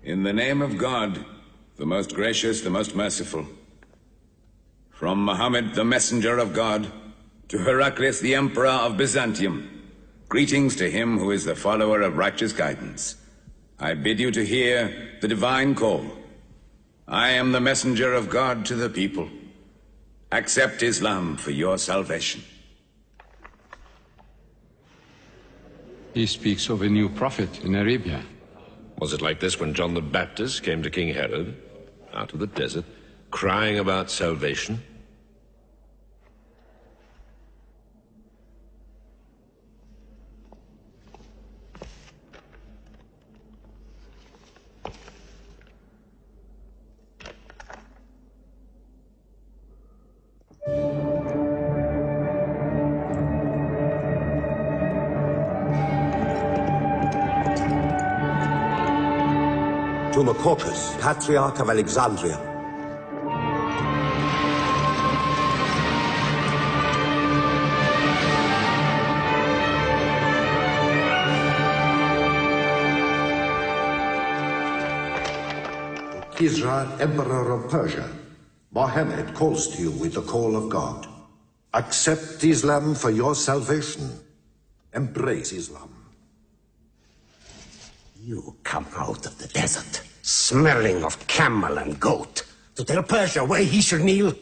In the name of God, the most gracious, the most merciful. From Mohammed, the messenger of God, to Heraclius, the emperor of Byzantium, greetings to him who is the follower of righteous guidance. I bid you to hear the divine call. I am the messenger of God to the people. Accept Islam for your salvation. He speaks of a new prophet in Arabia. Was it like this when John the Baptist came to King Herod, out of the desert, crying about salvation? To Macautus, Patriarch of Alexandria. Kisra, Emperor of Persia, Mohammed calls to you with the call of God. Accept Islam for your salvation. Embrace Islam. You come out of the desert, smelling of camel and goat, to tell Persia where he should kneel?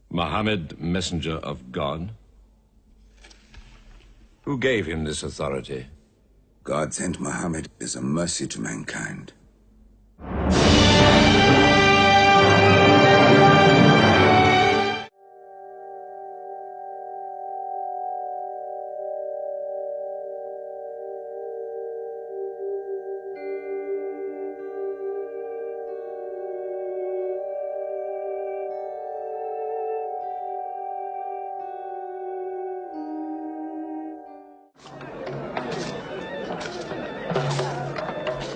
Mohammed, messenger of God? Who gave him this authority? God sent Mohammed as a mercy to mankind.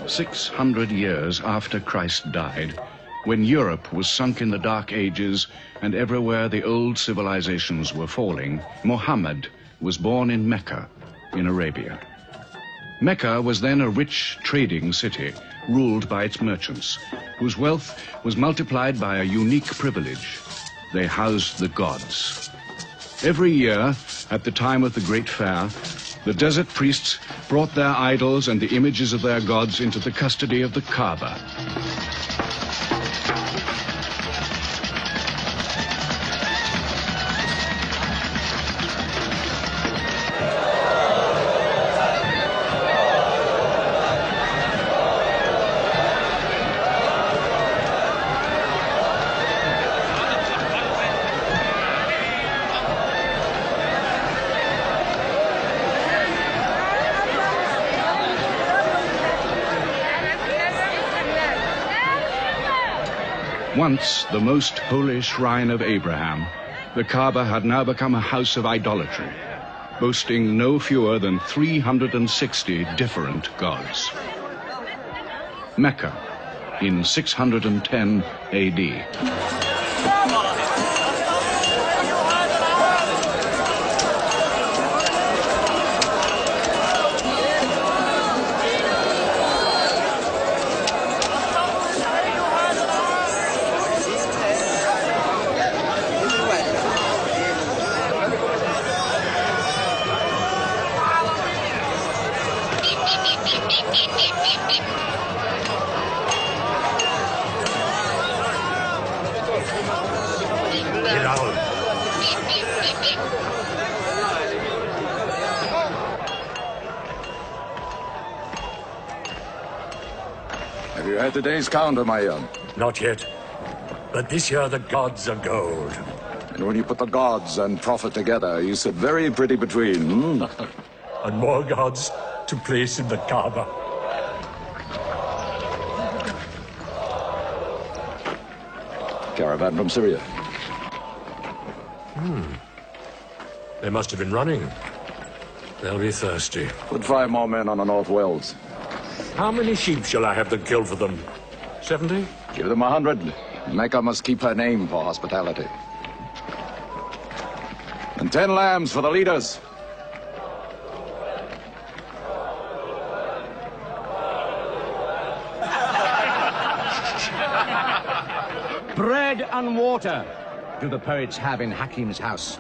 600 years after Christ died, when Europe was sunk in the Dark Ages and everywhere the old civilizations were falling, Muhammad was born in Mecca, in Arabia. Mecca was then a rich trading city ruled by its merchants, whose wealth was multiplied by a unique privilege. They housed the gods. Every year, at the time of the Great Fair, the desert priests brought their idols and the images of their gods into the custody of the Kaaba. Once the most holy shrine of Abraham, the Kaaba had now become a house of idolatry, boasting no fewer than 360 different gods. Mecca, in 610 AD. Have you had today's counter, my young? Not yet. But this year the gods are gold. And when you put the gods and prophet together, you sit very pretty between, And more gods to place in the Kaaba. Caravan from Syria. They must have been running. They'll be thirsty. Put 5 more men on the North Wells. How many sheep shall I have them kill for them? 70? Give them 100. Mecca must keep her name for hospitality. And 10 lambs for the leaders. Bread and water do the poets have in Hakim's house,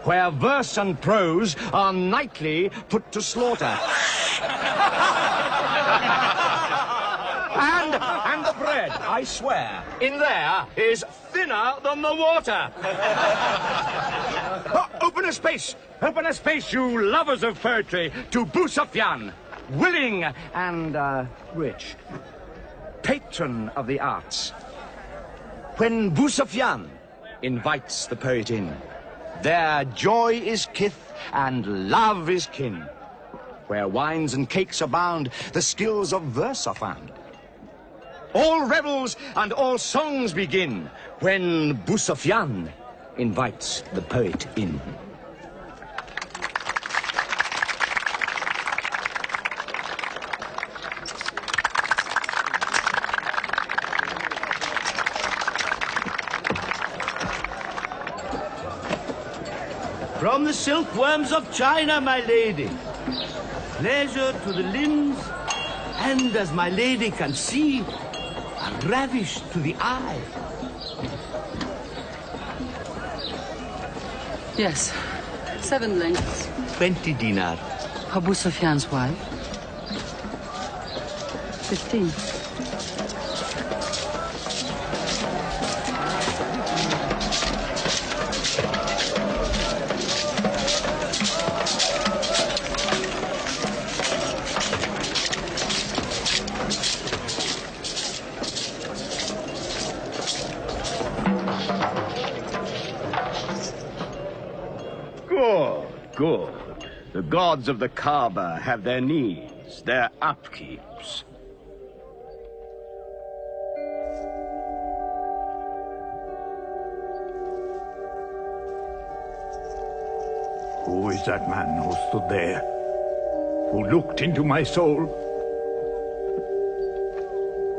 where verse and prose are nightly put to slaughter. And the bread, I swear, in there is thinner than the water. Open a space, you lovers of poetry, to Busafyan, willing and rich, patron of the arts. When Busafyan invites the poet in, there joy is kith and love is kin. Where wines and cakes abound, the skills of verse are found. All revels and all songs begin when Busafyan invites the poet in. From the silkworms of China, my lady. Pleasure to the limbs, and as my lady can see, are ravished to the eye. Yes, 7 lengths. 20 dinar. Abu Sufyan's wife. 15. Good. The gods of the Kaaba have their needs, their upkeeps. Who is that man who stood there? Who looked into my soul?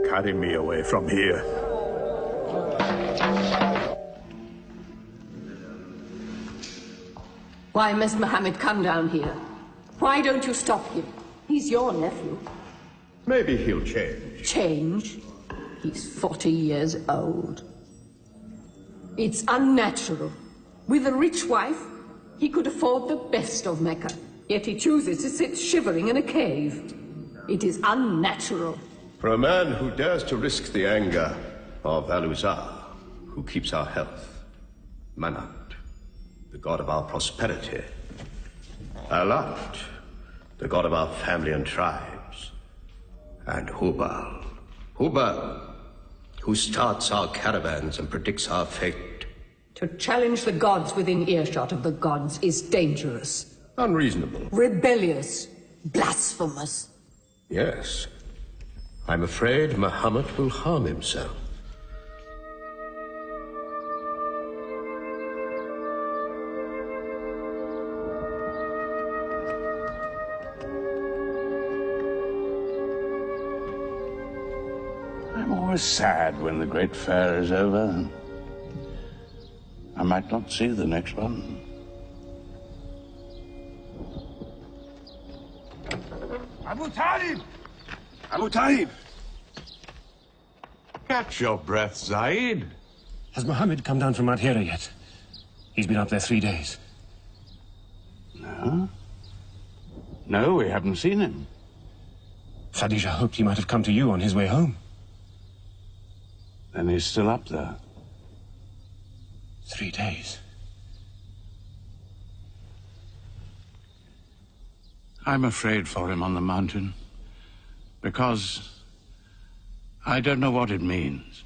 Carry me away from here. Why must Mohammed come down here? Why don't you stop him? He's your nephew. Maybe he'll change. Change? He's 40 years old. It's unnatural. With a rich wife, he could afford the best of Mecca. Yet he chooses to sit shivering in a cave. It is unnatural. For a man who dares to risk the anger of Al-Uzza, who keeps our health, Manat, the god of our prosperity, Alat, the god of our family and tribes, and Hubal, who starts our caravans and predicts our fate. To challenge the gods within earshot of the gods is dangerous. Unreasonable. Rebellious. Blasphemous. Yes. I'm afraid Muhammad will harm himself. I'm always sad when the great fair is over. I might not see the next one. Abu Talib! Abu Talib! Catch your breath, Zaid. Has Mohammed come down from Mount Hira yet? He's been up there 3 days. No? No, we haven't seen him. Khadija hoped he might have come to you on his way home. Then he's still up there. 3 days. I'm afraid for him on the mountain, because I don't know what it means.